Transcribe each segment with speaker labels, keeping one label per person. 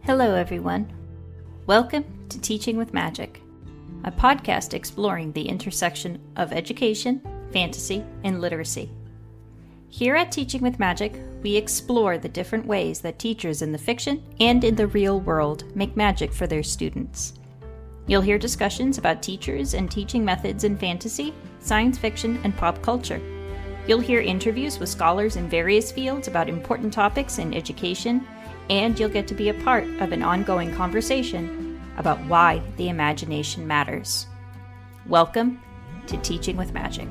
Speaker 1: Hello, everyone. Welcome to Teaching with Magic, a podcast exploring the intersection of education, fantasy, and literacy. Here at Teaching with Magic, we explore the different ways that teachers in the fiction and in the real world make magic for their students. You'll hear discussions about teachers and teaching methods in fantasy, science fiction, and pop culture. You'll hear interviews with scholars in various fields about important topics in education, and you'll get to be a part of an ongoing conversation about why the imagination matters. Welcome to Teaching with Magic.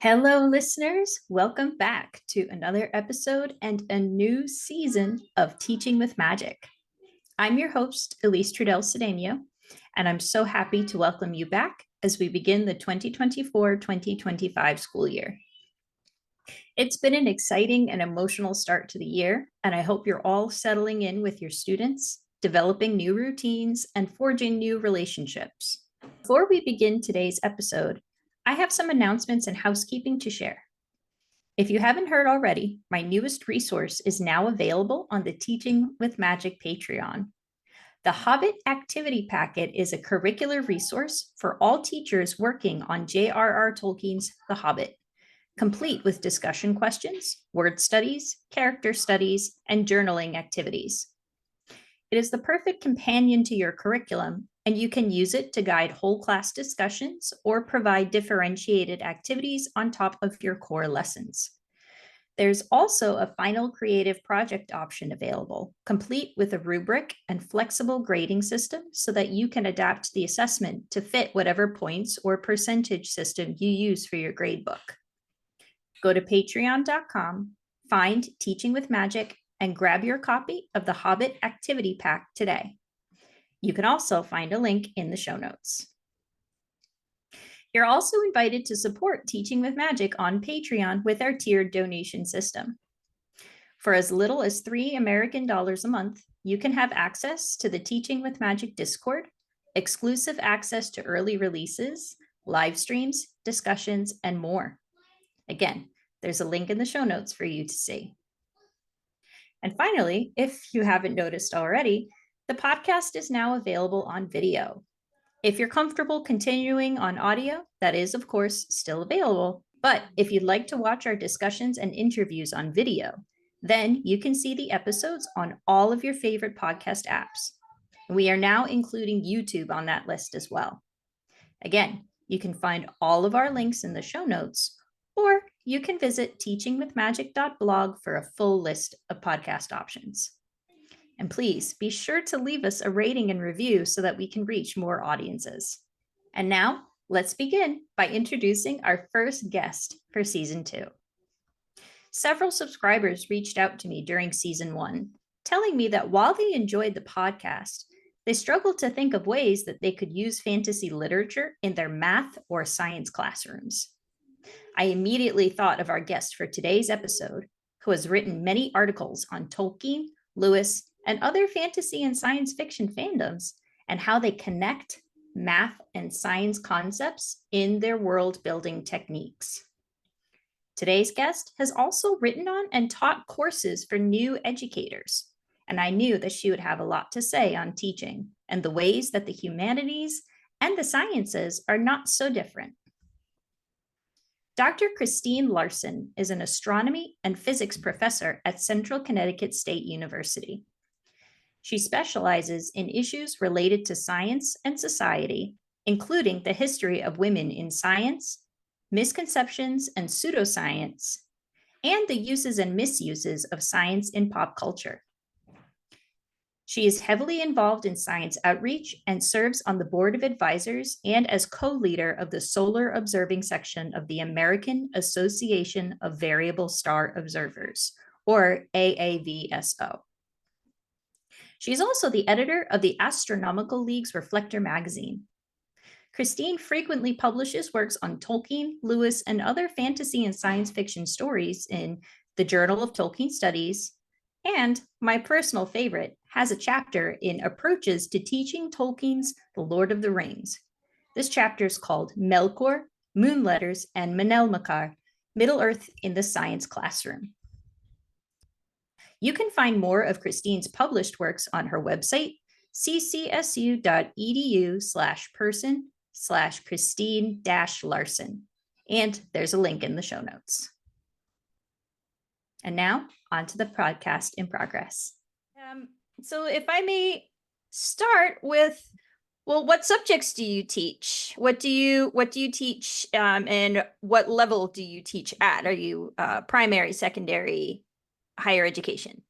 Speaker 1: Hello, listeners. Welcome back to another episode and a new season of Teaching with Magic. I'm your host, Elise Trudell-Cedeno, and I'm so happy to welcome you back as we begin the 2024-2025 school year. It's been an exciting and emotional start to the year, and I hope you're all settling in with your students, developing new routines, and forging new relationships. Before we begin today's episode, I have some announcements and housekeeping to share. If you haven't heard already, my newest resource is now available on the Teaching with Magic Patreon. The Hobbit Activity Packet is a curricular resource for all teachers working on J.R.R. Tolkien's The Hobbit, complete with discussion questions, word studies, character studies, and journaling activities. It is the perfect companion to your curriculum, and you can use it to guide whole class discussions or provide differentiated activities on top of your core lessons. There's also a final creative project option available, complete with a rubric and flexible grading system so that you can adapt the assessment to fit whatever points or percentage system you use for your gradebook. Go to patreon.com, find Teaching with Magic, and grab your copy of the Hobbit Activity Pack today. You can also find a link in the show notes. You're also invited to support Teaching with Magic on Patreon with our tiered donation system. For as little as $3 American a month, you can have access to the Teaching with Magic Discord, exclusive access to early releases, live streams, discussions, and more. Again, there's a link in the show notes for you to see. And finally, if you haven't noticed already, the podcast is now available on video. If you're comfortable continuing on audio, that is, of course, still available. But if you'd like to watch our discussions and interviews on video, then you can see the episodes on all of your favorite podcast apps. We are now including YouTube on that list as well. Again, you can find all of our links in the show notes, or you can visit teachingwithmagic.blog for a full list of podcast options. And please be sure to leave us a rating and review so that we can reach more audiences. And now, let's begin by introducing our first guest for Season 2. Several subscribers reached out to me during Season 1, telling me that while they enjoyed the podcast, they struggled to think of ways that they could use fantasy literature in their math or science classrooms. I immediately thought of our guest for today's episode, who has written many articles on Tolkien, Lewis, and other fantasy and science fiction fandoms, and how they connect math and science concepts in their world-building techniques. Today's guest has also written on and taught courses for new educators, and I knew that she would have a lot to say on teaching and the ways that the humanities and the sciences are not so different. Dr. Kristine Larsen is an astronomy and physics professor at Central Connecticut State University. She specializes in issues related to science and society, including the history of women in science, misconceptions and pseudoscience, and the uses and misuses of science in pop culture. She is heavily involved in science outreach and serves on the board of advisors and as co-leader of the Solar Observing section of the American Association of Variable Star Observers, or AAVSO. She is also the editor of the Astronomical League's Reflector magazine. Kristine frequently publishes works on Tolkien, Lewis, and other fantasy and science fiction stories in the Journal of Tolkien Studies, and my personal favorite, has a chapter in Approaches to Teaching Tolkien's The Lord of the Rings. This chapter is called Melkor, Moon Letters, and Manelmakar, Middle Earth in the Science Classroom. You can find more of Kristine's published works on her website, ccsu.edu/person/Kristine-Larsen. And there's a link in the show notes. And now on to the podcast in progress. So if I may start with, well, what subjects do you teach? What do you teach, and what level do you teach at? Are you primary, secondary, higher education?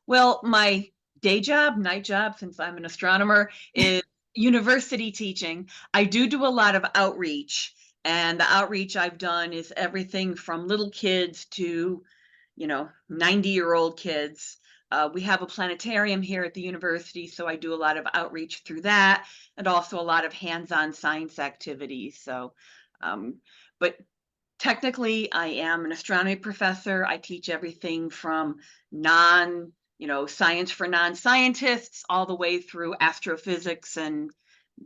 Speaker 2: Well, my day job, night job, since I'm an astronomer, is university teaching. I do a lot of outreach, and the outreach I've done is everything from little kids to, 90-year-old kids. We have a planetarium here at the university, so I do a lot of outreach through that, and also a lot of hands-on science activities. So, but technically, I am an astronomy professor. I teach everything from science for non-scientists all the way through astrophysics and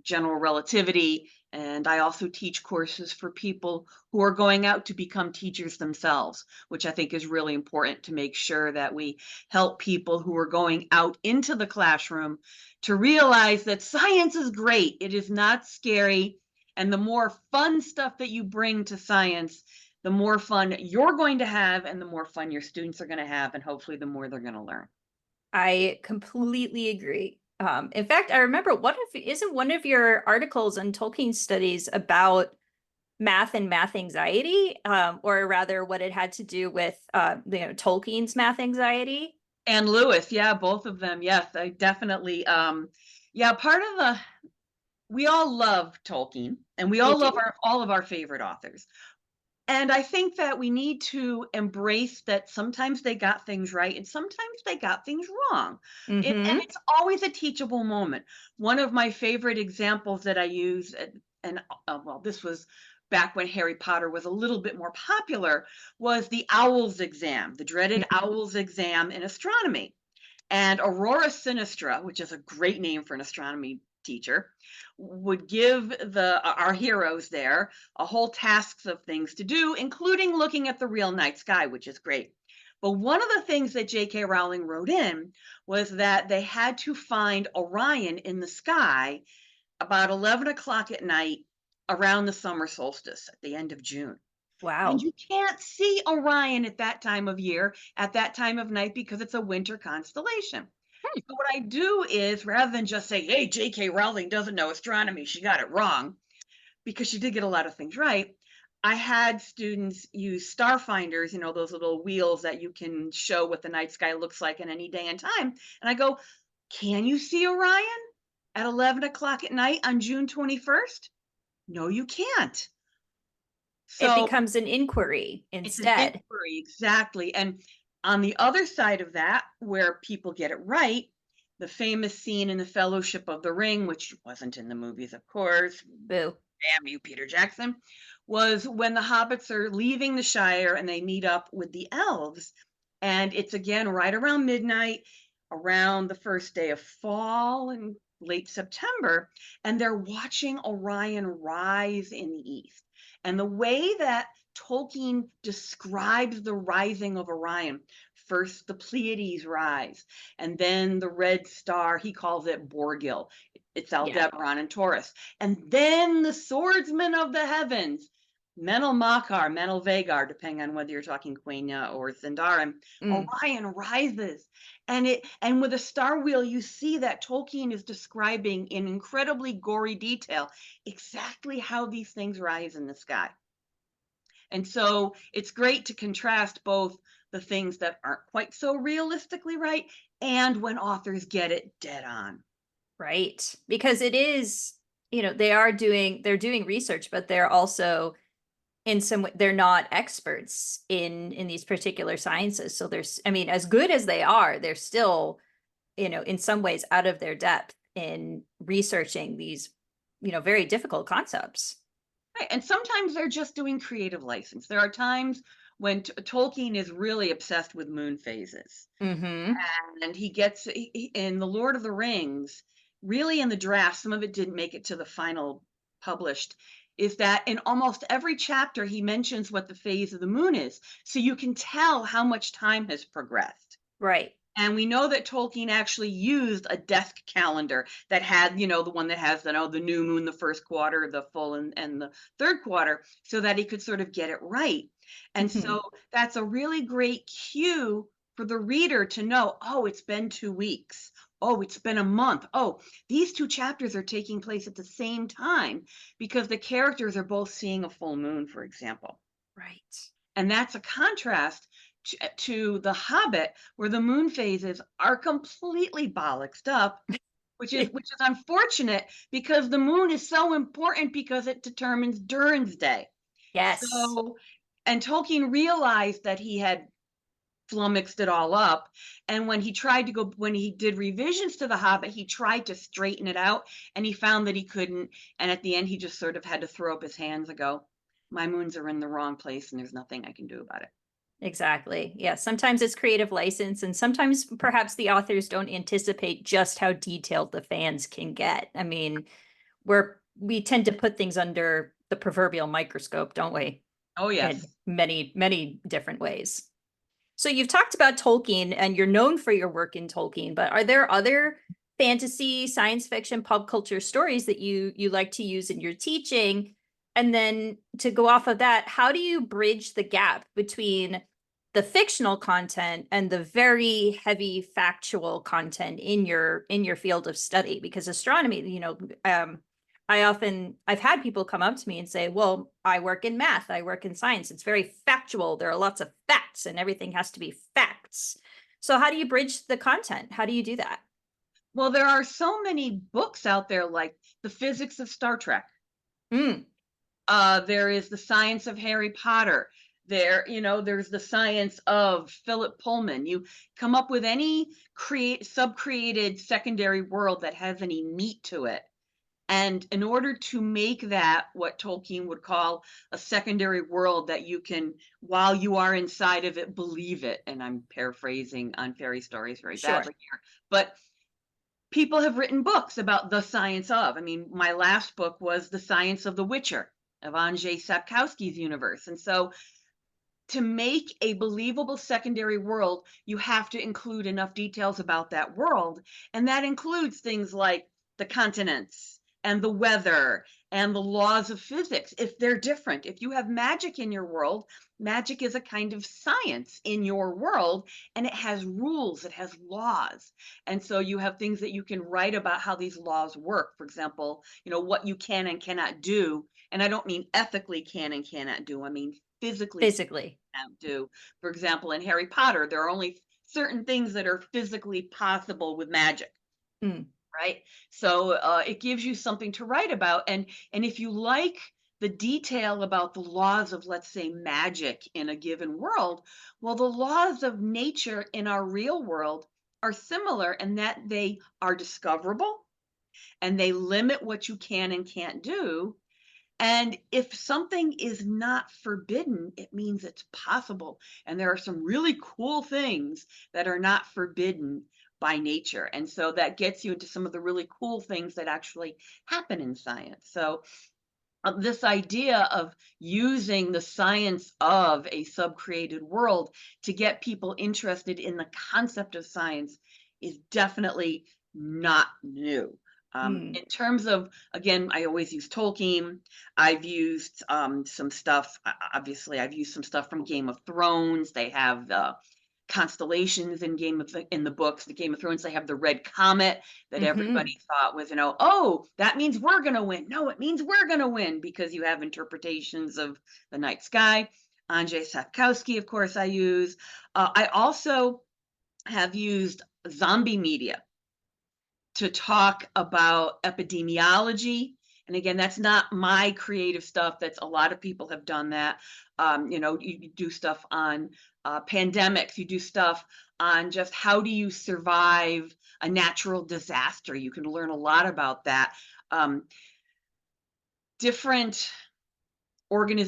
Speaker 2: general relativity. And I also teach courses for people who are going out to become teachers themselves, which I think is really important to make sure that we help people who are going out into the classroom to realize that science is great. It is not scary. And the more fun stuff that you bring to science, the more fun you're going to have and the more fun your students are going to have, and hopefully the more they're going to learn.
Speaker 1: I completely agree. In fact, I remember isn't one of your articles on Tolkien studies about math and math anxiety, or rather what it had to do with Tolkien's math anxiety?
Speaker 2: And Lewis, yeah, both of them. Yes, I definitely we all love Tolkien and we all love all of our favorite authors. And I think that we need to embrace that sometimes they got things right and sometimes they got things wrong. And it's always a teachable moment. One of my favorite examples that I use, this was back when Harry Potter was a little bit more popular, was the OWLS exam, the dreaded OWLS exam in astronomy. And Aurora Sinistra, which is a great name for an astronomy teacher, would give our heroes there a whole tasks of things to do, including looking at the real night sky, which is great. But one of the things that J.K. Rowling wrote in was that they had to find Orion in the sky about 11 o'clock at night around the summer solstice at the end of June.
Speaker 1: Wow.
Speaker 2: And you can't see Orion at that time of year, at that time of night, because it's a winter constellation. So what I do is, rather than just say, hey, J.K. Rowling doesn't know astronomy, she got it wrong, because she did get a lot of things right, I had students use star finders, those little wheels that you can show what the night sky looks like in any day and time. And I go, can you see Orion at 11 o'clock at night on June 21st? No, you can't.
Speaker 1: So it becomes an inquiry instead.
Speaker 2: It's an inquiry, exactly. And on the other side of that, where people get it right, the famous scene in The Fellowship of the Ring, which wasn't in the movies, of course.
Speaker 1: Boo.
Speaker 2: Damn you, Peter Jackson. Was when the hobbits are leaving the Shire and they meet up with the elves. And it's again right around midnight, around the first day of fall in late September. And they're watching Orion rise in the east. And the way that Tolkien describes the rising of Orion, first the Pleiades rise, and then the red star, he calls it Borgil. It's Aldebaran and Taurus. And then the swordsman of the heavens, Menel Makar, Menel Vagar, depending on whether you're talking Quenya or Sindarin, Orion rises. And with a star wheel, you see that Tolkien is describing in incredibly gory detail exactly how these things rise in the sky. And so it's great to contrast both the things that aren't quite so realistically right and when authors get it dead on.
Speaker 1: Right. Because it is, they're doing research, but they're also in some way, they're not experts in these particular sciences. So as good as they are, they're still, in some ways out of their depth in researching these, very difficult concepts.
Speaker 2: Right. And sometimes they're just doing creative license. There are times when Tolkien is really obsessed with moon phases. And he gets in The Lord of the Rings, really in the draft, some of it didn't make it to the final published, is that in almost every chapter he mentions what the phase of the moon is. So you can tell how much time has progressed.
Speaker 1: Right.
Speaker 2: And we know that Tolkien actually used a desk calendar that had, the one that has the new moon, the first quarter, the full and the third quarter, so that he could sort of get it right. And
Speaker 1: Mhm.
Speaker 2: so that's a really great cue for the reader to know, oh, it's been 2 weeks. Oh, it's been a month. Oh, these two chapters are taking place at the same time because the characters are both seeing a full moon, for example.
Speaker 1: Right.
Speaker 2: And that's a contrast to The Hobbit, where the moon phases are completely bollocksed up, which is unfortunate because the moon is so important because it determines Durin's Day.
Speaker 1: Yes.
Speaker 2: So, and Tolkien realized that he had flummoxed it all up. And when he did revisions to The Hobbit, he tried to straighten it out and he found that he couldn't. And at the end, he just sort of had to throw up his hands and go, my moons are in the wrong place and there's nothing I can do about it.
Speaker 1: Exactly. Yeah. Sometimes it's creative license, and sometimes perhaps the authors don't anticipate just how detailed the fans can get. I mean, we tend to put things under the proverbial microscope, don't we?
Speaker 2: Oh,
Speaker 1: In
Speaker 2: yes.
Speaker 1: many, many different ways. So you've talked about Tolkien and you're known for your work in Tolkien, but are there other fantasy, science fiction, pop culture stories that you like to use in your teaching? And then to go off of that, how do you bridge the gap between the fictional content and the very heavy factual content in your field of study? Because astronomy, I've had people come up to me and say, well, I work in math, I work in science. It's very factual. There are lots of facts and everything has to be facts. So how do you bridge the content? How do you do that?
Speaker 2: Well, there are so many books out there like The Physics of Star Trek.
Speaker 1: Mm,
Speaker 2: There is The Science of Harry Potter. There's the science of Philip Pullman. You come up with any sub-created secondary world that has any meat to it. And in order to make that what Tolkien would call a secondary world that you can, while you are inside of it, believe it. And I'm paraphrasing on fairy stories very
Speaker 1: sure.
Speaker 2: badly here, but people have written books about the science of. I mean, my last book was The Science of the Witcher of Andrzej Sapkowski's universe. And so to make a believable secondary world, you have to include enough details about that world. And that includes things like the continents and the weather and the laws of physics. If they're different, if you have magic in your world, magic is a kind of science in your world and it has rules, it has laws. And so you have things that you can write about how these laws work. For example, what you can and cannot do. And I don't mean ethically can and cannot do, I mean physically
Speaker 1: Physically.
Speaker 2: do. For example, in Harry Potter, there are only certain things that are physically possible with magic,
Speaker 1: Mm,
Speaker 2: right? So it gives you something to write about, and if you like the detail about the laws of, let's say, magic in a given world, well, the laws of nature in our real world are similar in that they are discoverable and they limit what you can and can't do, and if something is not forbidden, it means it's possible. And there are some really cool things that are not forbidden by nature. And so that gets you into some of the really cool things that actually happen in science. So, this idea of using the science of a sub-created world to get people interested in the concept of science is definitely not new.
Speaker 1: mm,
Speaker 2: In terms of, again, I always use Tolkien. I've used some stuff. Obviously, I've used some stuff from Game of Thrones. They have the constellations in the books, the Game of Thrones. They have the red comet that
Speaker 1: hmm
Speaker 2: everybody thought was, oh, that means we're going to win. No, it means we're going to win because you have interpretations of the night sky. Andrzej Sapkowski, of course, I use. I also have used zombie media to talk about epidemiology. And again, that's not my creative stuff. That's a lot of people have done that. You do stuff on pandemics. You do stuff on just how do you survive a natural disaster. You can learn a lot about that. Um, Different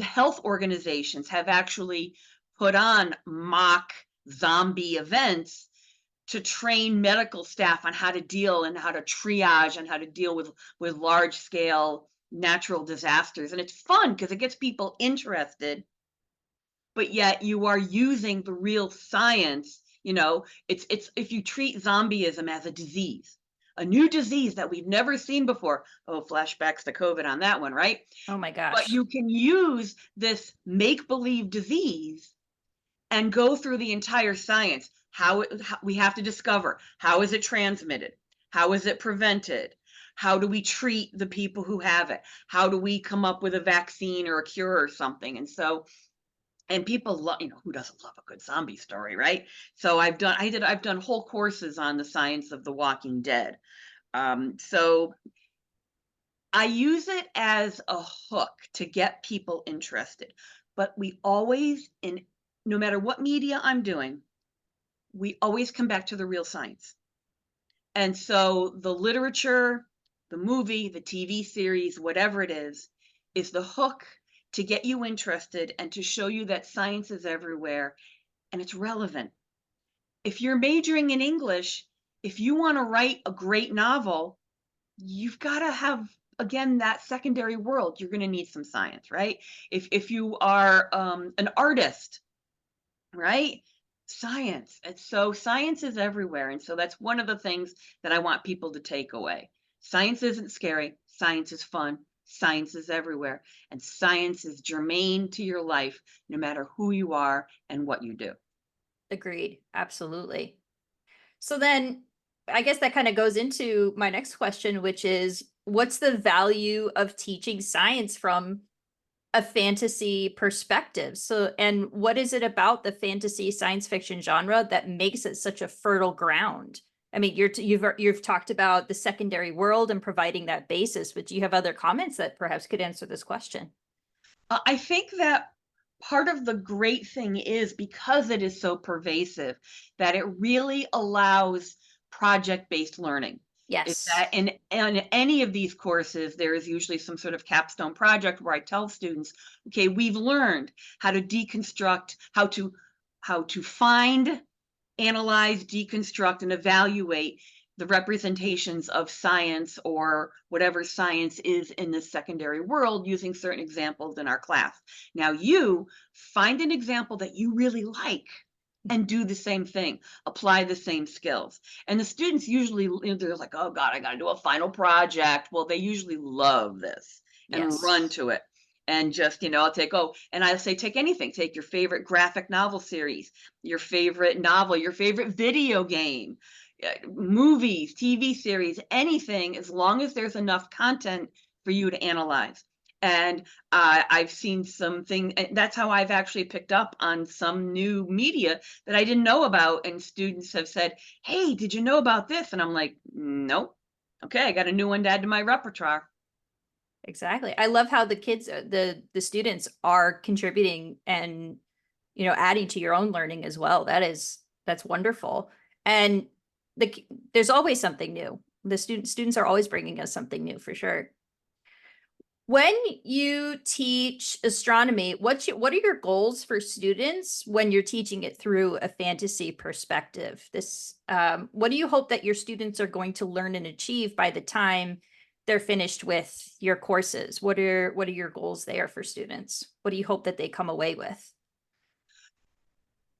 Speaker 2: health organizations have actually put on mock zombie events to train medical staff on how to deal and how to triage and how to deal with large scale natural disasters. And it's fun because it gets people interested, but yet you are using the real science It's if you treat zombieism as a disease, a new disease that we've never seen before. Oh, flashbacks to COVID on that one, right?
Speaker 1: Oh my
Speaker 2: But
Speaker 1: gosh.
Speaker 2: you can use this make-believe disease and go through the entire science. How we have to discover, how is it transmitted? How is it prevented? How do we treat the people who have it? How do we come up with a vaccine or a cure or something? And so, and people love, who doesn't love a good zombie story, right? So I've done whole courses on the science of the Walking Dead. So I use it as a hook to get people interested. But we always, in no matter what media I'm doing, we always come back to the real science. And so the literature, the movie, the TV series, whatever it is the hook to get you interested and to show you that science is everywhere and it's relevant. If you're majoring in English, if you want to write a great novel, you've got to have, again, that secondary world. You're going to need some science, right? If you are an artist, right? Science. And so science is everywhere. And so that's one of the things that I want people to take away. Science isn't scary. Science is fun. Science is everywhere. And science is germane to your life, no matter who you are and what you do.
Speaker 1: Agreed. Absolutely. So then I guess that kind of goes into my next question, which is what's the value of teaching science from a fantasy perspective? So, and what is it about the fantasy science fiction genre that makes it such a fertile ground? I mean, you've talked about the secondary world and providing that basis, but do you have other comments that perhaps could answer this question?
Speaker 2: I think that part of the great thing is because it is so pervasive that it really allows project-based learning. Is
Speaker 1: Yes.
Speaker 2: that in any of these courses, there is usually some sort of capstone project where I tell students, okay, we've learned how to deconstruct, how to find, analyze, deconstruct, and evaluate the representations of science or whatever science is in the secondary world using certain examples in our class. Now you find an example that you really like and do the same thing, apply the same skills. And the students usually, they're like, oh God, I got to do a final project. Well, they usually love this and run
Speaker 1: Yes.
Speaker 2: to it. And just, I'll take, and I'll say, take anything, take your favorite graphic novel series, your favorite novel, your favorite video game, movies, TV series, anything, as long as there's enough content for you to analyze. And I've seen something, that's how I've actually picked up on some new media that I didn't know about. And students have said, hey, did you know about this? And I'm like, nope. Okay, I got a new one to add to my repertoire.
Speaker 1: Exactly. I love how the kids, the students are contributing and, adding to your own learning as well. That's wonderful. And there's always something new. The students are always bringing us something new for sure. When you teach astronomy, what are your goals for students when you're teaching it through a fantasy perspective? What do you hope that your students are going to learn and achieve by the time they're finished with your courses? What are your goals there for students? What do you hope that they come away with?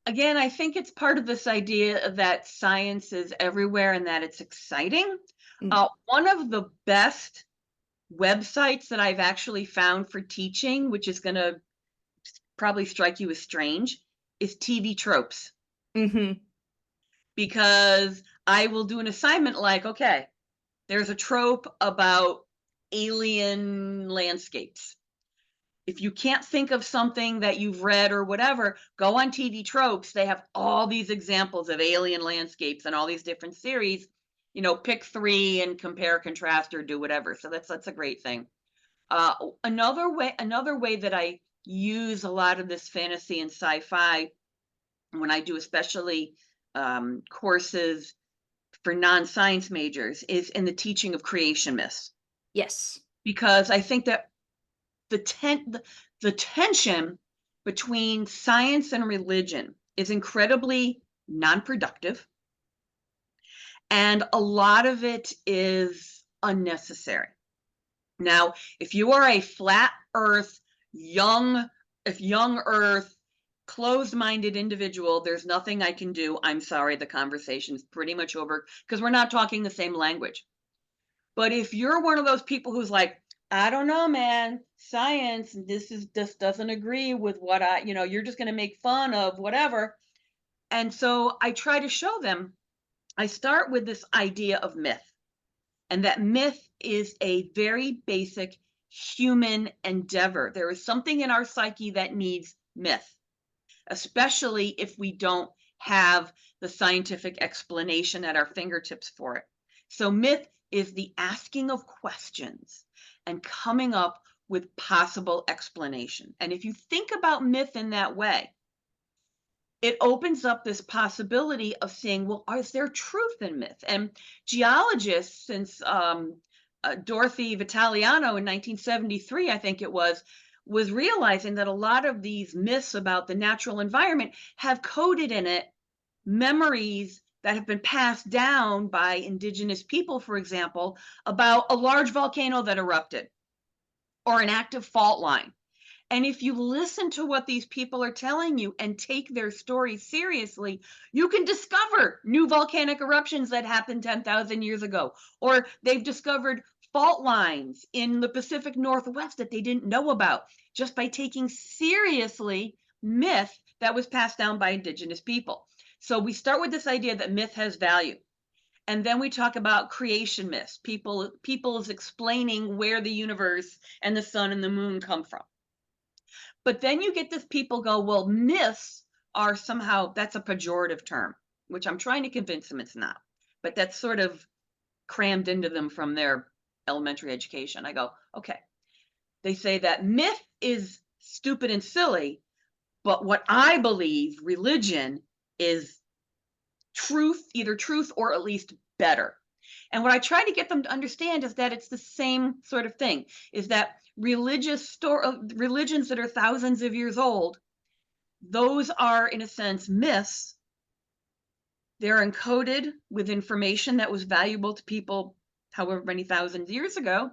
Speaker 2: Again, I think it's part of this idea that science is everywhere and that it's exciting.
Speaker 1: Mm.
Speaker 2: One of the best websites that I've actually found for teaching, which is going to probably strike you as strange, is TV Tropes.
Speaker 1: Mm-hmm.
Speaker 2: Because I will do an assignment like, okay, there's a trope about alien landscapes. If you can't think of something that you've read or whatever, go on TV Tropes. They have all these examples of alien landscapes and all these different series. Pick three and compare, contrast, or do whatever. So that's a great thing. Another way that I use a lot of this fantasy and sci-fi when I do especially courses for non-science majors is in the teaching of creation myths.
Speaker 1: Yes.
Speaker 2: Because I think that the tension between science and religion is incredibly non-productive, and a lot of it is unnecessary. Now, if you are a flat earth, young earth, closed-minded individual, there's nothing I can do. I'm sorry, the conversation's pretty much over because we're not talking the same language. But if you're one of those people who's like, I don't know, man, science, this doesn't agree with what you're just going to make fun of whatever. And so I try to show them, I start with this idea of myth, and that myth is a very basic human endeavor. There is something in our psyche that needs myth, especially if we don't have the scientific explanation at our fingertips for it. So myth is the asking of questions and coming up with possible explanation. And if you think about myth in that way, it opens up this possibility of saying, well, is there truth in myth? And geologists, since Dorothy Vitaliano in 1973, I think it was realizing that a lot of these myths about the natural environment have coded in it memories that have been passed down by indigenous people, for example, about a large volcano that erupted or an active fault line. And if you listen to what these people are telling you and take their stories seriously, you can discover new volcanic eruptions that happened 10,000 years ago, or they've discovered fault lines in the Pacific Northwest that they didn't know about just by taking seriously myth that was passed down by indigenous people. So we start with this idea that myth has value. And then we talk about creation myths, people's explaining where the universe and the sun and the moon come from. But then you get this people go, well, myths are somehow, that's a pejorative term, which I'm trying to convince them it's not. But that's sort of crammed into them from their elementary education. I go, okay. They say that myth is stupid and silly, but what I believe religion is truth, either truth or at least better. And what I try to get them to understand is that it's the same sort of thing, is that religions that are thousands of years old, those are, in a sense, myths. They're encoded with information that was valuable to people however many thousands of years ago.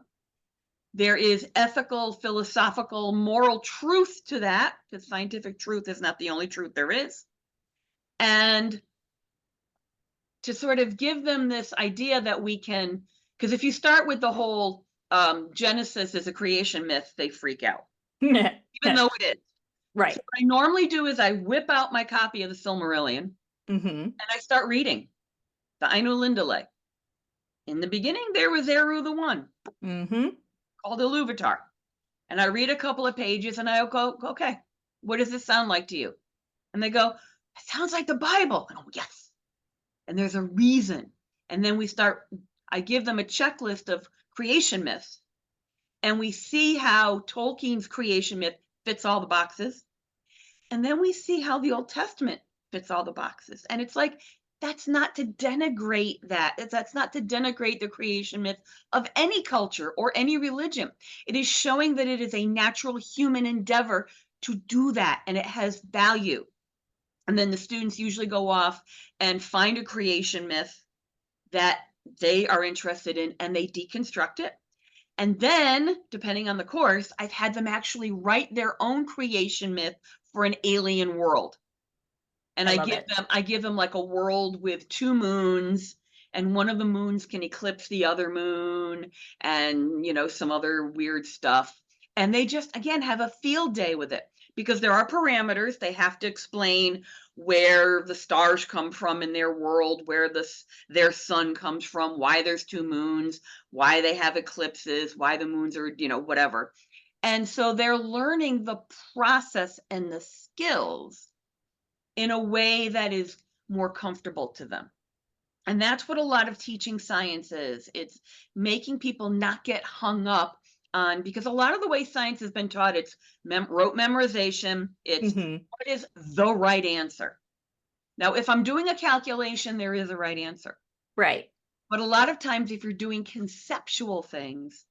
Speaker 2: There is ethical, philosophical, moral truth to that, because scientific truth is not the only truth there is. And to sort of give them this idea that we can, because if you start with the whole Genesis is a creation myth, they freak out, even though it is.
Speaker 1: Right.
Speaker 2: So what I normally do is I whip out my copy of the Silmarillion and I start reading the Ainulindale. In the beginning, there was Eru the One, called Iluvatar. And I read a couple of pages and I go, okay, what does this sound like to you? And they go, it sounds like the Bible. And I go, yes. And there's a reason. And then I give them a checklist of creation myths. And we see how Tolkien's creation myth fits all the boxes. And then we see how the Old Testament fits all the boxes. And it's like, that's not to denigrate that. That's not to denigrate the creation myth of any culture or any religion. It is showing that it is a natural human endeavor to do that, and it has value. And then the students usually go off and find a creation myth that they are interested in, and they deconstruct it. And then, depending on the course, I've had them actually write their own creation myth for an alien world. And I give them like a world with two moons, and one of the moons can eclipse the other moon, and some other weird stuff. And they just, again, have a field day with it, because there are parameters. They have to explain where the stars come from in their world, where their sun comes from, why there's two moons, why they have eclipses, why the moons are, whatever. And so they're learning the process and the skills in a way that is more comfortable to them. And that's what a lot of teaching science is. It's making people not get hung up on, because a lot of the way science has been taught, it's rote memorization. It's what is the right answer. Now, if I'm doing a calculation, there is a right answer.
Speaker 1: Right.
Speaker 2: But a lot of times, if you're doing conceptual things,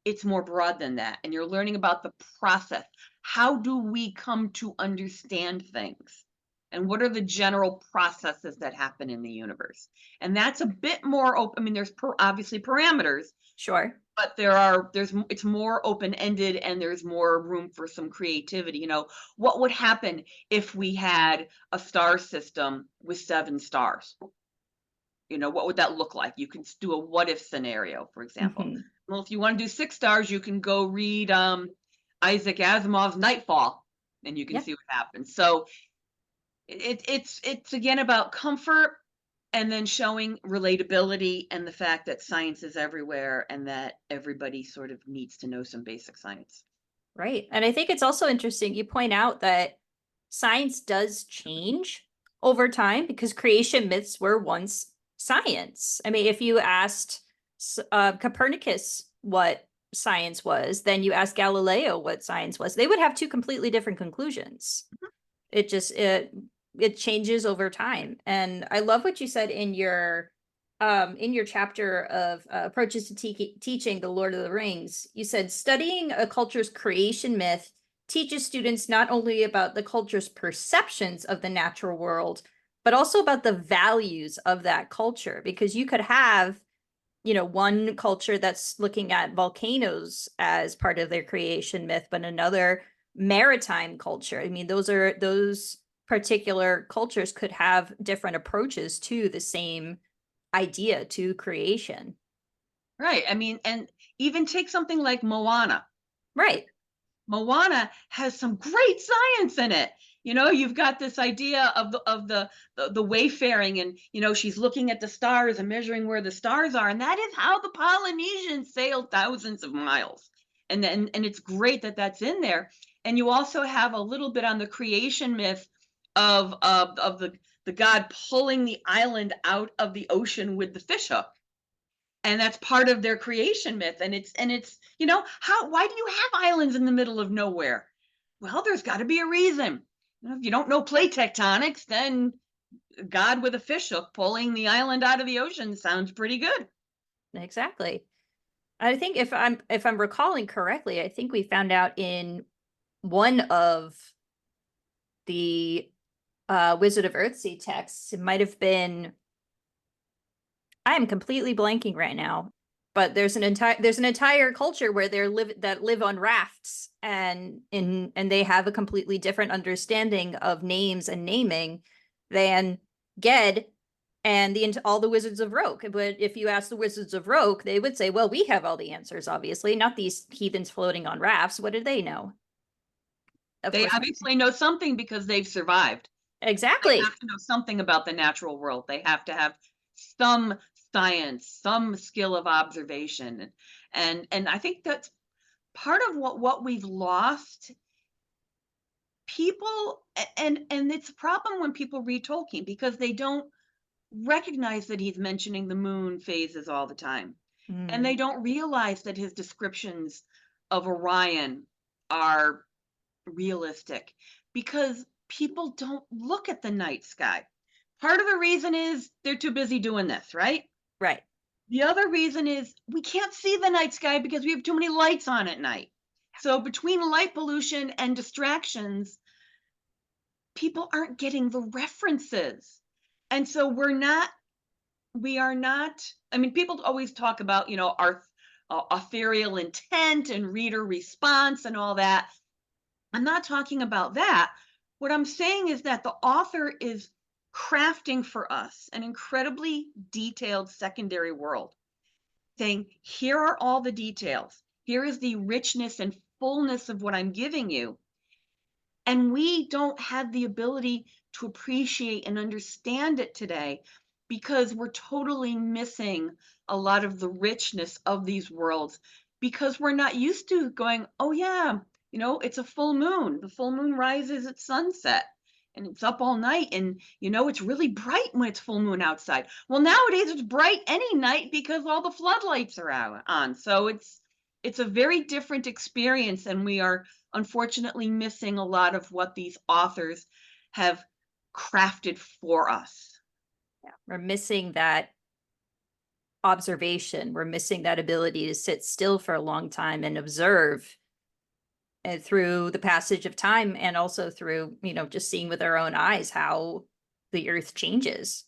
Speaker 2: it's more broad than that. And you're learning about the process. How do we come to understand things? And what are the general processes that happen in the universe? And that's a bit more open. I mean, there's obviously parameters.
Speaker 1: Sure.
Speaker 2: but it's more open-ended and there's more room for some creativity. What would happen if we had a star system with 7 stars? What would that look like? You can do a what if scenario, for example.
Speaker 1: Mhm.
Speaker 2: Well, if you want to do 6 stars, you can go read Isaac Asimov's Nightfall, and you can
Speaker 1: Yeah.
Speaker 2: see what happens. So it's again about comfort, and then showing relatability and the fact that science is everywhere and that everybody sort of needs to know some basic science.
Speaker 1: Right. And I think it's also interesting you point out that science does change over time because creation myths were once science. I mean, if you asked Copernicus what science was, then you asked Galileo what science was, they would have two completely different conclusions. It changes over time. And I love what you said in your chapter of approaches to teaching the Lord of the Rings. You said studying a culture's creation myth teaches students not only about the culture's perceptions of the natural world, but also about the values of that culture. Because you could have, one culture that's looking at volcanoes as part of their creation myth, but another maritime culture. I mean, those particular cultures could have different approaches to the same idea, to creation.
Speaker 2: Right. I mean, and even take something like Moana.
Speaker 1: Right.
Speaker 2: Moana has some great science in it. You've got this idea of the wayfaring, and she's looking at the stars and measuring where the stars are, and that is how the Polynesians sailed thousands of miles. And it's great that that's in there. And you also have a little bit on the creation myth of the god pulling the island out of the ocean with the fish hook, and that's part of their creation myth. And it's why do you have islands in the middle of nowhere? Well, there's got to be a reason. If you don't know plate tectonics, then god with a fish hook pulling the island out of the ocean sounds pretty good.
Speaker 1: Exactly. I think if I'm recalling correctly, I think we found out in one of the Wizard of Earthsea texts, it might have been, I am completely blanking right now, but there's an entire culture where that live on rafts, and they have a completely different understanding of names and naming than Ged and all the Wizards of Roke. But if you ask the Wizards of Roke, they would say, well, we have all the answers, obviously, not these heathens floating on rafts. What do they know? Of
Speaker 2: They
Speaker 1: course.
Speaker 2: obviously know something because they've survived. They
Speaker 1: Exactly.
Speaker 2: have to know something about the natural world. They have to have some science, some skill of observation. And I think that's part of what we've lost. People, and it's a problem when people read Tolkien because they don't recognize that he's mentioning the moon phases all the time. And
Speaker 1: Mm.
Speaker 2: they don't realize that his descriptions of Orion are realistic because people don't look at the night sky. Part of the reason is they're too busy doing this, right?
Speaker 1: Right.
Speaker 2: The other reason is we can't see the night sky because we have too many lights on at night. So between light pollution and distractions, people aren't getting the references. And so we are not, I mean, people always talk about, our authorial intent and reader response and all that. I'm not talking about that. What I'm saying is that the author is crafting for us an incredibly detailed secondary world, saying, here are all the details. Here is the richness and fullness of what I'm giving you. And we don't have the ability to appreciate and understand it today because we're totally missing a lot of the richness of these worlds because we're not used to going, oh, yeah, it's a full moon. The full moon rises at sunset and it's up all night. And, it's really bright when it's full moon outside. Well, nowadays it's bright any night because all the floodlights are on. So it's a very different experience, and we are unfortunately missing a lot of what these authors have crafted for us.
Speaker 1: Yeah. We're missing that observation. We're missing that ability to sit still for a long time and observe, and through the passage of time, and also through, just seeing with our own eyes how the earth changes.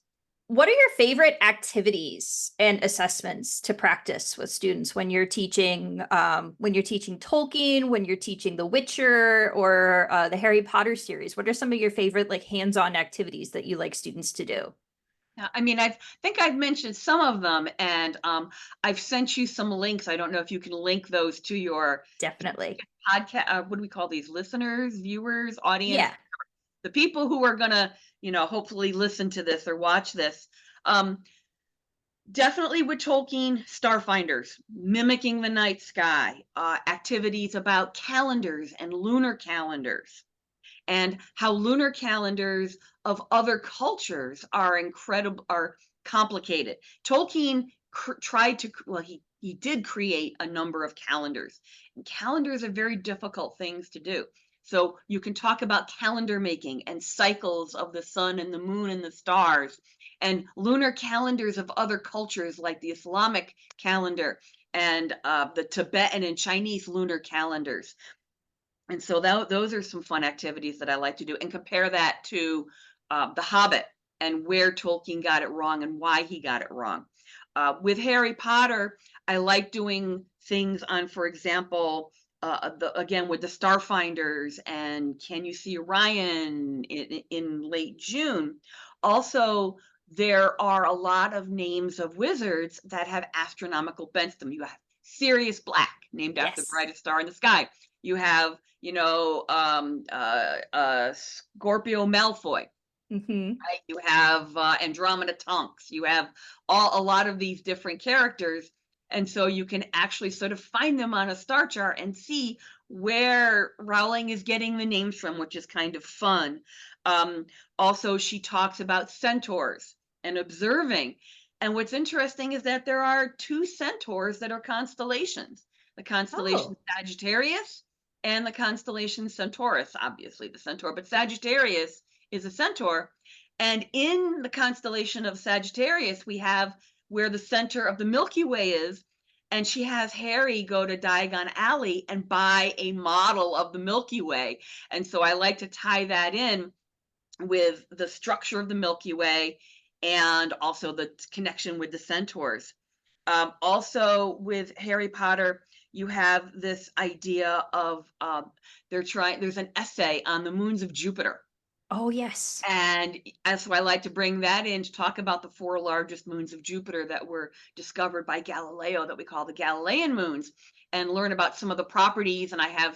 Speaker 1: What are your favorite activities and assessments to practice with students when you're teaching Tolkien, when you're teaching The Witcher, or the Harry Potter series? What are some of your favorite like hands-on activities that you like students to do?
Speaker 2: Yeah, I mean, I think I've mentioned some of them, and I've sent you some links. I don't know if you can link those to your
Speaker 1: Definitely.
Speaker 2: podcast. What do we call these? Listeners, viewers, audience,
Speaker 1: Yeah.
Speaker 2: the people who are gonna, hopefully listen to this or watch this. Um, Definitely with Tolkien, starfinders, mimicking the night sky, activities about calendars and lunar calendars, and how lunar calendars of other cultures are incredible, are complicated. Tolkien tried to, well, he did create a number of calendars, and calendars are very difficult things to do. So you can talk about calendar making and cycles of the sun and the moon and the stars, and lunar calendars of other cultures like the Islamic calendar and the Tibetan and Chinese lunar calendars. And so those are some fun activities that I like to do, and compare that to The Hobbit and where Tolkien got it wrong and why he got it wrong. With Harry Potter, I like doing things on, for example, again with the Starfinders and Can You See Orion in late June. Also, there are a lot of names of wizards that have astronomical bents to them. You have Sirius Black, named after the
Speaker 1: Yes.
Speaker 2: brightest star in the sky. You have, Scorpio Malfoy.
Speaker 1: Hmm.
Speaker 2: Right? You have Andromeda Tonks. You have a lot of these different characters, and so you can actually sort of find them on a star chart and see where Rowling is getting the names from, which is kind of fun. Um, Also, she talks about centaurs and observing. And what's interesting is that there are two centaurs that are constellations: the constellation
Speaker 1: Oh.
Speaker 2: Sagittarius and the constellation Centaurus, obviously the centaur, but Sagittarius is a centaur. And in the constellation of Sagittarius, we have where the center of the Milky Way is. And she has Harry go to Diagon Alley and buy a model of the Milky Way. And so I like to tie that in with the structure of the Milky Way and also the connection with the centaurs. Also, with Harry Potter, you have this idea of there's an essay on the moons of Jupiter,
Speaker 1: Oh, yes.
Speaker 2: and so I like to bring that in to talk about the four largest moons of Jupiter that were discovered by Galileo, that we call the Galilean moons, and learn about some of the properties. And I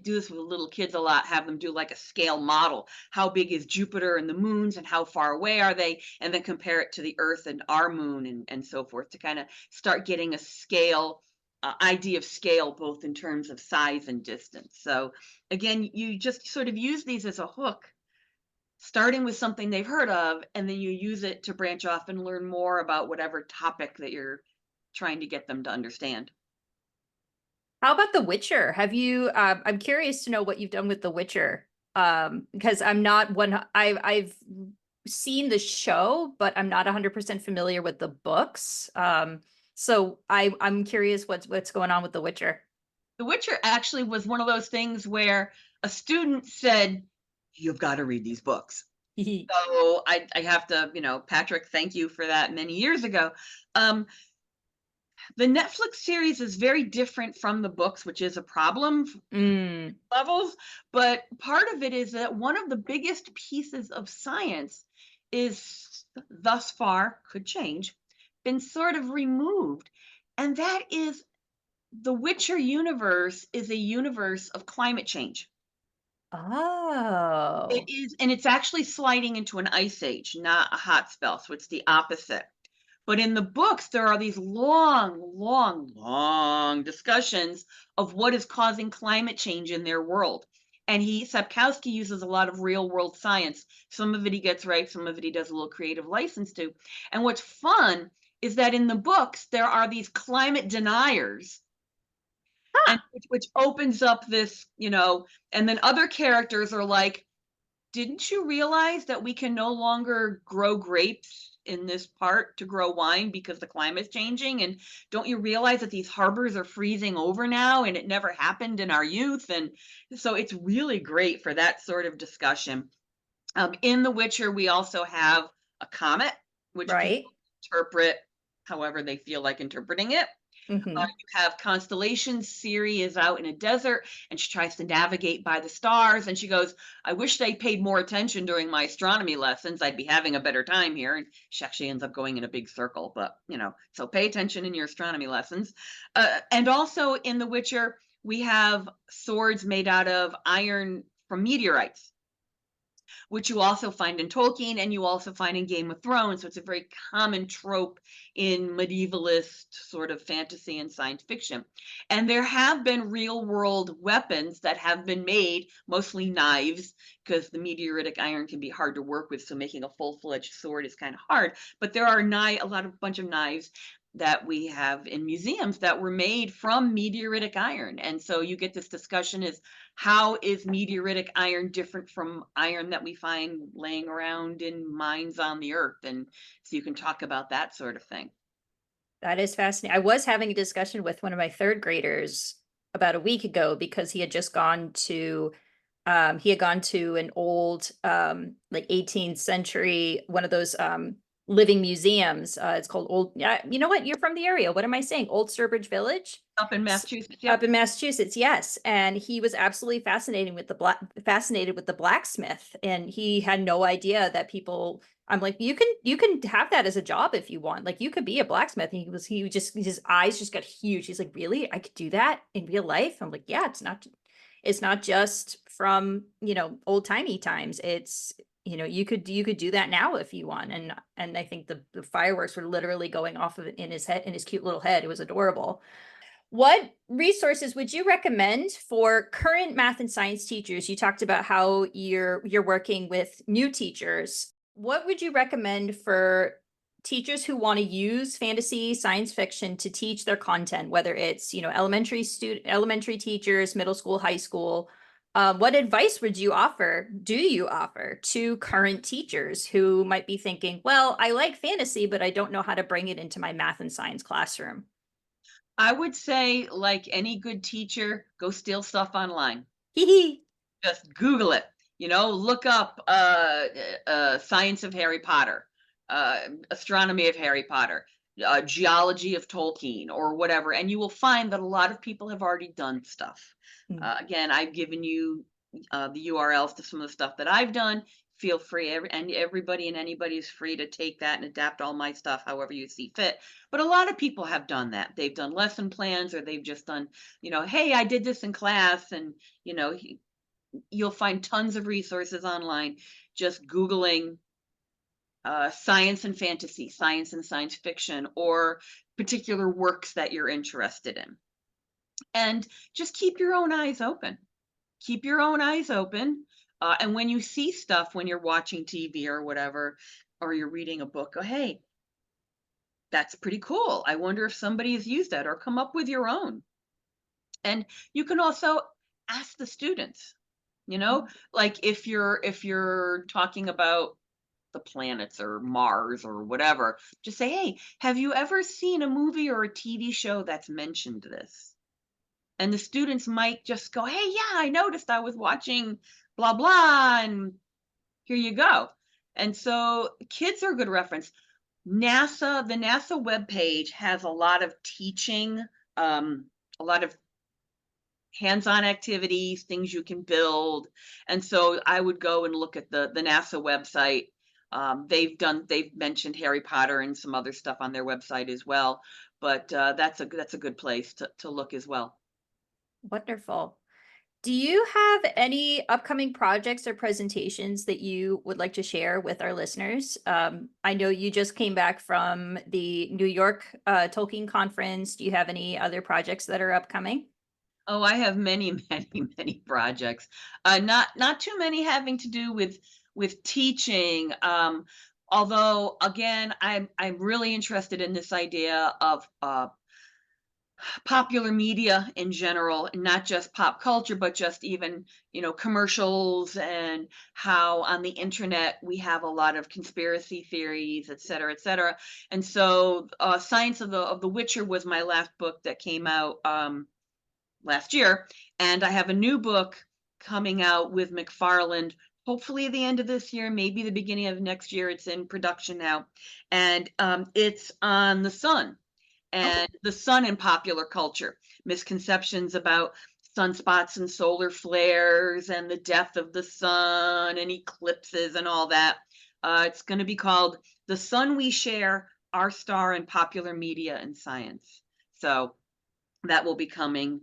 Speaker 2: do this with little kids a lot, have them do like a scale model. How big is Jupiter and the moons, and how far away are they? And then compare it to the Earth and our moon, and so forth, to kind of start getting a scale idea of scale, both in terms of size and distance. So again, you just sort of use these as a hook, starting with something they've heard of, and then you use it to branch off and learn more about whatever topic that you're trying to get them to understand.
Speaker 1: How about The Witcher? I'm curious to know what you've done with The Witcher. Because I'm not one, I've seen the show, but I'm not 100% familiar with the books. I'm curious what's going on with The Witcher.
Speaker 2: The Witcher actually was one of those things where a student said, "You've got to read these books." So I have to, Patrick, thank you for that many years ago. Um, the Netflix series is very different from the books, which is a problem
Speaker 1: Mm.
Speaker 2: levels. But part of it is that one of the biggest pieces of science is thus far, could change, been sort of removed. And that is, the Witcher universe is a universe of climate change. It
Speaker 1: Oh.
Speaker 2: is, and it's actually sliding into an ice age, not a hot spell. So it's the opposite. But in the books, there are these long, long, long discussions of what is causing climate change in their world. And Sapkowski uses a lot of real world science. Some of it he gets right, some of it he does a little creative license to. And what's fun is that in the books, there are these climate deniers,
Speaker 1: Huh.
Speaker 2: and which opens up this, and then other characters are like, didn't you realize that we can no longer grow grapes in this part to grow wine because the climate's changing? And don't you realize that these harbors are freezing over now and it never happened in our youth? And so it's really great for that sort of discussion. In The Witcher, we also have a comet. which people
Speaker 1: Right.
Speaker 2: interpret however they feel like interpreting it.
Speaker 1: Hmm.
Speaker 2: You have constellations. Siri is out in a desert and she tries to navigate by the stars. And she goes, I wish they paid more attention during my astronomy lessons. I'd be having a better time here. And she actually ends up going in a big circle. But, so pay attention in your astronomy lessons. And also in The Witcher, we have swords made out of iron from meteorites, which you also find in Tolkien and you also find in Game of Thrones. So it's a very common trope in medievalist sort of fantasy and science fiction. And there have been real world weapons that have been made, mostly knives, because the meteoritic iron can be hard to work with. So making a full-fledged sword is kind of hard. But there are a bunch of knives that we have in museums that were made from meteoritic iron. And so you get this discussion is, how is meteoritic iron different from iron that we find laying around in mines on the earth? And so you can talk about that sort of thing.
Speaker 1: That is fascinating. I was having a discussion with one of my third graders about a week ago because he had just gone to an old like 18th century, one of those living museums. It's called Old, you know what? You're from the area. What am I saying? Old Sturbridge Village?
Speaker 2: Up in Massachusetts,
Speaker 1: Up
Speaker 2: yep.
Speaker 1: in Massachusetts, yes. And he was absolutely fascinated with the blacksmith. And he had no idea that people, I'm like, you can have that as a job if you want. Like you could be a blacksmith. And his eyes just got huge. He's like, really? I could do that in real life? I'm like, yeah, it's not just from, old timey times. It's, you could do that now if you want. And I think the fireworks were literally going off of in his head, in his cute little head. It was adorable. What resources would you recommend for current math and science teachers? You talked about how you're working with new teachers. What would you recommend for teachers who want to use fantasy, science fiction to teach their content, whether it's, elementary teachers, middle school, high school? What advice do you offer to current teachers who might be thinking, well, I like fantasy, but I don't know how to bring it into my math and science classroom?
Speaker 2: I would say, like any good teacher, go steal stuff online.
Speaker 1: Hee hee.
Speaker 2: Just Google it. Look up science of Harry Potter, astronomy of Harry Potter, geology of Tolkien, or whatever, and you will find that a lot of people have already done stuff.
Speaker 1: Mm.
Speaker 2: Again, I've given you the URLs to some of the stuff that I've done. Feel free, and everybody and anybody is free to take that and adapt all my stuff however you see fit. But a lot of people have done that. They've done lesson plans, or they've just done, hey, I did this in class, and you know, you'll find tons of resources online. Just Googling science and fantasy, science and science fiction, or particular works that you're interested in. And just keep your own eyes open. Keep your own eyes open. And when you see stuff, when you're watching TV or whatever, or you're reading a book, go, hey, that's pretty cool. I wonder if somebody has used that, or come up with your own. And you can also ask the students, like if you're talking about the planets or Mars or whatever, just say, hey, have you ever seen a movie or a TV show that's mentioned this? And the students might just go, hey, yeah, I noticed I was watching blah blah, and here you go. And so kids are a good reference. The NASA webpage has a lot of teaching, a lot of hands-on activities, things you can build. And so I would go and look at the NASA website. They've mentioned Harry Potter and some other stuff on their website as well. But that's a good place to look as well.
Speaker 1: Wonderful. Do you have any upcoming projects or presentations that you would like to share with our listeners? I know you just came back from the New York Tolkien conference. Do you have any other projects that are upcoming?
Speaker 2: Oh, I have many, many, many projects. Not too many having to do with teaching. Although again, I'm really interested in this idea of popular media in general, and not just pop culture, but just even, commercials, and how on the internet we have a lot of conspiracy theories, et cetera, et cetera. And so Science of the Witcher was my last book that came out last year, and I have a new book coming out with McFarland hopefully the end of this year, maybe the beginning of next year. It's in production now. And it's on the sun and the sun in popular culture, misconceptions about sunspots and solar flares and the death of the sun and eclipses and all that. It's going to be called The Sun We Share, Our Star in Popular Media and Science. So that will be coming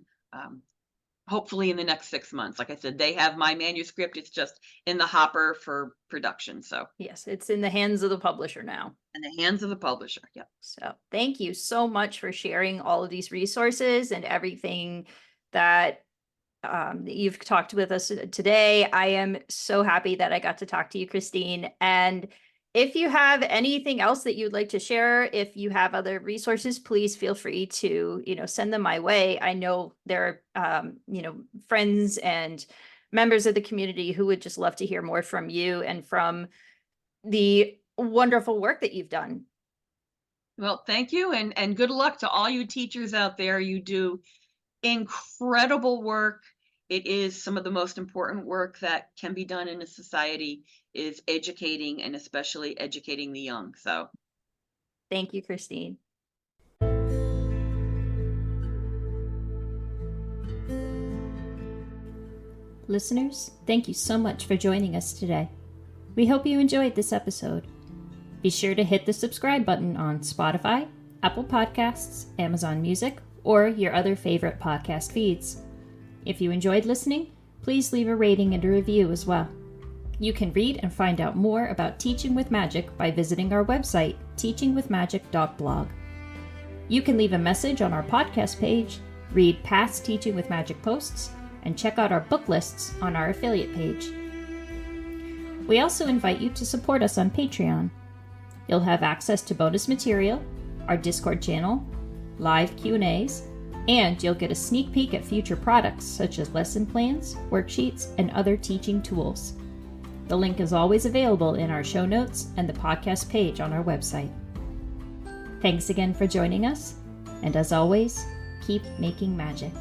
Speaker 2: hopefully in the next 6 months. Like I said, they have my manuscript. It's just in the hopper for production. So
Speaker 1: yes, it's in the hands of the publisher now.
Speaker 2: in the hands of the publisher. Yep.
Speaker 1: So thank you so much for sharing all of these resources and everything that you've talked with us today. I am so happy that I got to talk to you, Kristine. And if you have anything else that you'd like to share, if you have other resources, please feel free to, send them my way. I know there are, friends and members of the community who would just love to hear more from you and from the wonderful work that you've done.
Speaker 2: Well, thank you. And good luck to all you teachers out there. You do incredible work. It is some of the most important work that can be done in a society, is educating, and especially educating the young. So
Speaker 1: thank you, Kristine. Listeners, thank you so much for joining us today. We hope you enjoyed this episode. Be sure to hit the subscribe button on Spotify, Apple Podcasts, Amazon Music, or your other favorite podcast feeds. If you enjoyed listening, please leave a rating and a review as well. You can read and find out more about Teaching with Magic by visiting our website, teachingwithmagic.blog. You can leave a message on our podcast page, read past Teaching with Magic posts, and check out our book lists on our affiliate page. We also invite you to support us on Patreon. You'll have access to bonus material, our Discord channel, live Q&As, and you'll get a sneak peek at future products such as lesson plans, worksheets, and other teaching tools. The link is always available in our show notes and the podcast page on our website. Thanks again for joining us, and as always, keep making magic.